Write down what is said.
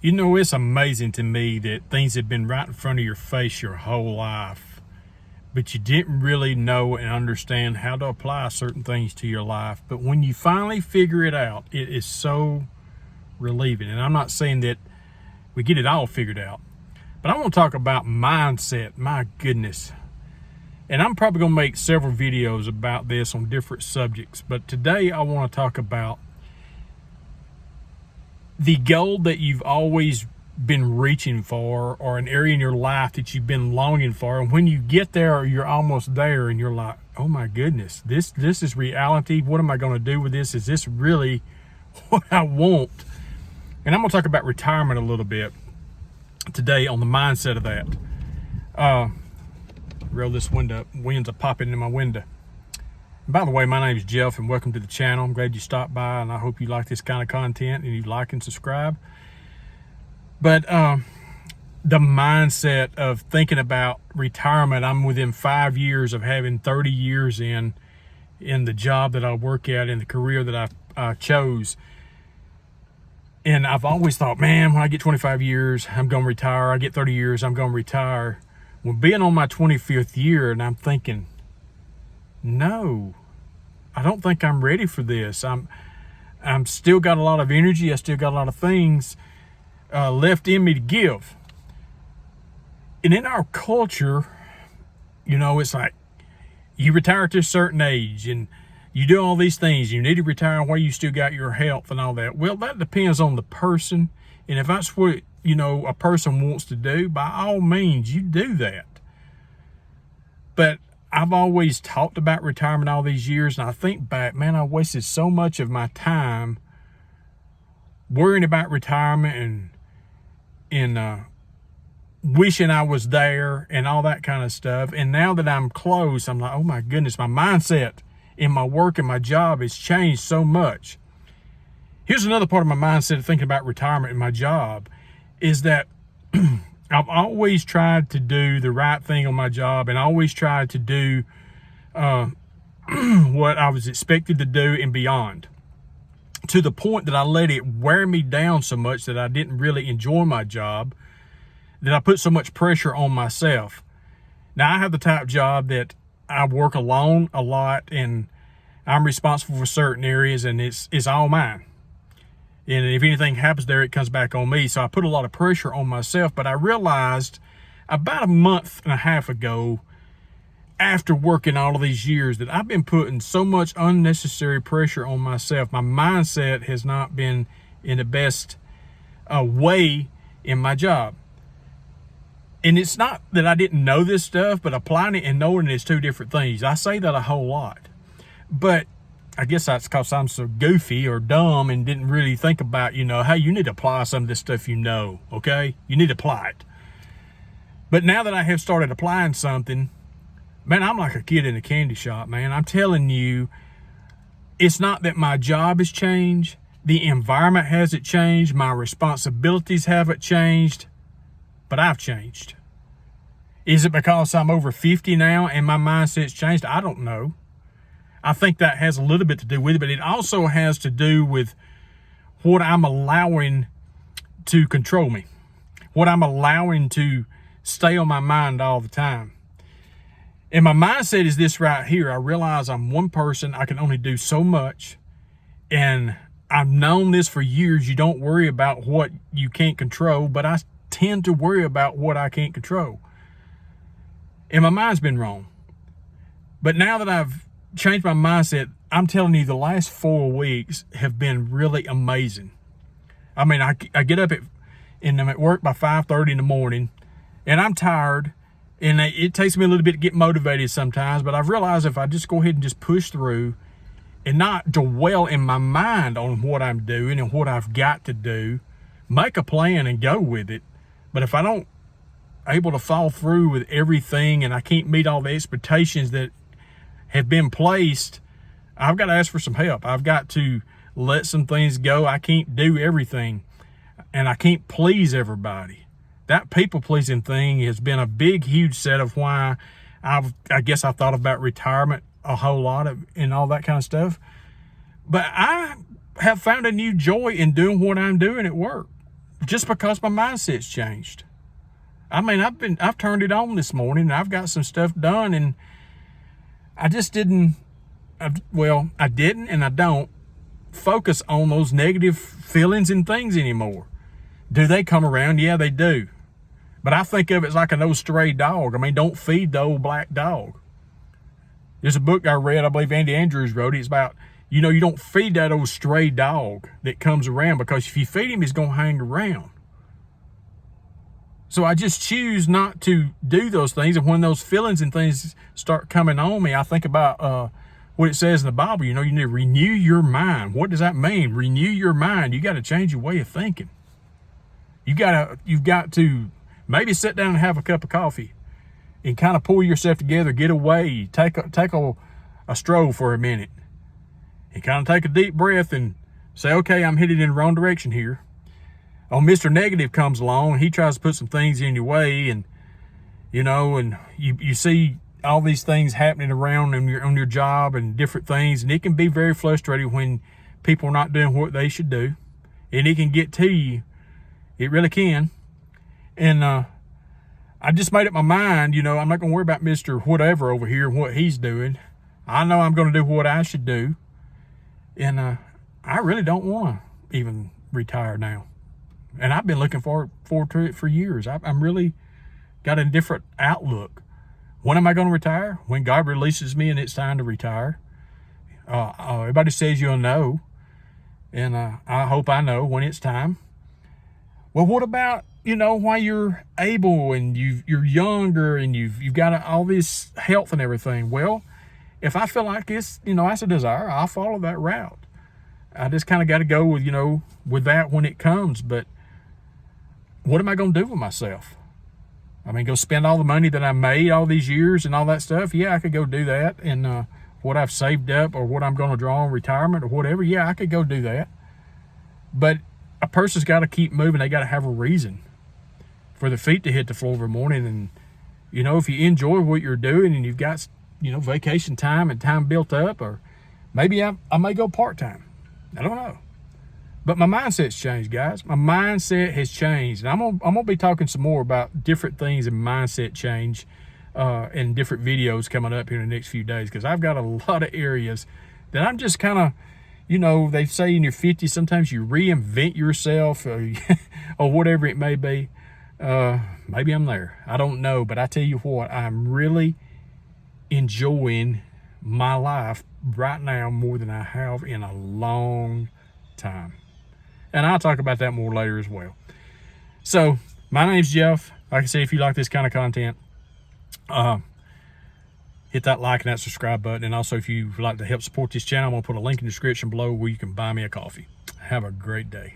You know, it's amazing to me that things have been right in front of your face your whole life, but you didn't really know and understand how to apply certain things to your life. But when you finally figure it out, it is so relieving. And I'm not saying that we get it all figured out, but I want to talk about mindset. My goodness. And I'm probably going to make several videos about this on different subjects, but today I want to talk about the goal that you've always been reaching for, or an area in your life that you've been longing for. And when you get there, or you're almost there, and you're like, oh my goodness, this is reality. What am I going to do with this? Is this really what I want? And I'm going to talk about retirement a little bit today on the mindset of that. Roll this window up. Winds are popping in my window. And by the way, my name is Jeff, and welcome to the channel. I'm glad you stopped by, and I hope you like this kind of content and you like and subscribe. But the mindset of thinking about retirement, I'm within 5 years of having 30 years in the job that I work at, in the career that I chose. And I've always thought, man, when I get 25 years, I'm going to retire. I get 30 years, I'm going to retire. Well, being on my 25th year, and I'm thinking, no, I don't think I'm ready for this. I'm still got a lot of energy. I still got a lot of things left in me to give. And in our culture, you know, it's like you retire to a certain age and you do all these things. You need to retire while you still got your health and all that. Well, that depends on the person. And if that's what, you know, a person wants to do, by all means, you do that. But I've always talked about retirement all these years, and I think back, man, I wasted so much of my time worrying about retirement and wishing I was there and all that kind of stuff. And now that I'm close, I'm like, oh my goodness, my mindset in my work and my job has changed so much. Here's another part of my mindset of thinking about retirement and my job is that I've always tried to do the right thing on my job, and always tried to do what I was expected to do and beyond, to the point that I let it wear me down so much that I didn't really enjoy my job, that I put so much pressure on myself. Now, I have the type job that I work alone a lot, and I'm responsible for certain areas, and it's all mine. And if anything happens there, it comes back on me. So I put a lot of pressure on myself. But I realized about a month and a half ago, after working all of these years, that I've been putting so much unnecessary pressure on myself. My mindset has not been in the best way in my job. And it's not that I didn't know this stuff, but applying it and knowing it is two different things. I say that a whole lot. But I guess that's because I'm so goofy or dumb and didn't really think about, you know, hey, you need to apply some of this stuff, you know, okay? You need to apply it. But now that I have started applying something, man, I'm like a kid in a candy shop, man. I'm telling you, it's not that my job has changed. The environment hasn't changed. My responsibilities haven't changed, but I've changed. Is it because I'm over 50 now and my mindset's changed? I don't know. I think that has a little bit to do with it, but it also has to do with what I'm allowing to control me, what I'm allowing to stay on my mind all the time. And my mindset is this right here. I realize I'm one person. I can only do so much. And I've known this for years. You don't worry about what you can't control, but I tend to worry about what I can't control. And my mind's been wrong. But now that I've changed my mindset, I'm telling you, the last 4 weeks have been really amazing. I mean, I get up and I'm at work by 5:30 in the morning, and I'm tired, and it takes me a little bit to get motivated sometimes, but I've realized if I just go ahead and just push through and not dwell in my mind on what I'm doing and what I've got to do, make a plan and go with it. But if I don't able to follow through with everything and I can't meet all the expectations that have been placed, I've got to ask for some help. I've got to let some things go. I can't do everything, and I can't please everybody. That people-pleasing thing has been a big, huge set of why I guess I thought about retirement a whole lot and all that kind of stuff. But I have found a new joy in doing what I'm doing at work. just because my mindset's changed. I mean, I've turned it on this morning and I've got some stuff done, and I just didn't, I didn't and I don't focus on those negative feelings and things anymore. Do they come around? Yeah, they do. But I think of it as like an old stray dog. I mean, don't feed the old black dog. There's a book I read, I believe Andy Andrews wrote it. It's about, you don't feed that old stray dog that comes around, because if you feed him, he's going to hang around. So I just choose not to do those things. And when those feelings and things start coming on me, I think about what it says in the Bible. You need to renew your mind. What does that mean? Renew your mind. You got to change your way of thinking. You've got to maybe sit down and have a cup of coffee and kind of pull yourself together, get away, take a stroll for a minute, and kind of take a deep breath and say, okay, I'm headed in the wrong direction here. Oh, Mr. Negative comes along, he tries to put some things in your way, and and you see all these things happening around on your job and different things, and it can be very frustrating when people are not doing what they should do, and it can get to you. It really can. And I just made up my mind, I'm not going to worry about Mr. Whatever over here and what he's doing. I know I'm going to do what I should do, and I really don't want to even retire now. And I've been looking forward to it for years. I'm really got a different outlook. When am I going to retire? When God releases me and it's time to retire. Everybody says you'll know. And I hope I know when it's time. Well, what about, while you're able and you're younger and you've got all this health and everything? Well, if I feel like it's, that's a desire, I'll follow that route. I just kind of got to go with, with that when it comes. But what am I going to do with myself? I mean, go spend all the money that I made all these years and all that stuff? Yeah, I could go do that. And what I've saved up or what I'm going to draw in retirement or whatever, yeah, I could go do that. But a person's got to keep moving. They got to have a reason for their feet to hit the floor every morning. And, if you enjoy what you're doing and you've got, vacation time and time built up, or maybe I may go part-time. I don't know. But my mindset's changed, guys. My mindset has changed. And I'm gonna be talking some more about different things in mindset change in different videos coming up here in the next few days, because I've got a lot of areas that I'm just kind of, they say in your 50s, sometimes you reinvent yourself or whatever it may be. Maybe I'm there. I don't know. But I tell you what, I'm really enjoying my life right now more than I have in a long time. And I'll talk about that more later as well. So, my name's Jeff. Like I said, if you like this kind of content, hit that like and that subscribe button. And also, if you'd like to help support this channel, I'm going to put a link in the description below where you can buy me a coffee. Have a great day.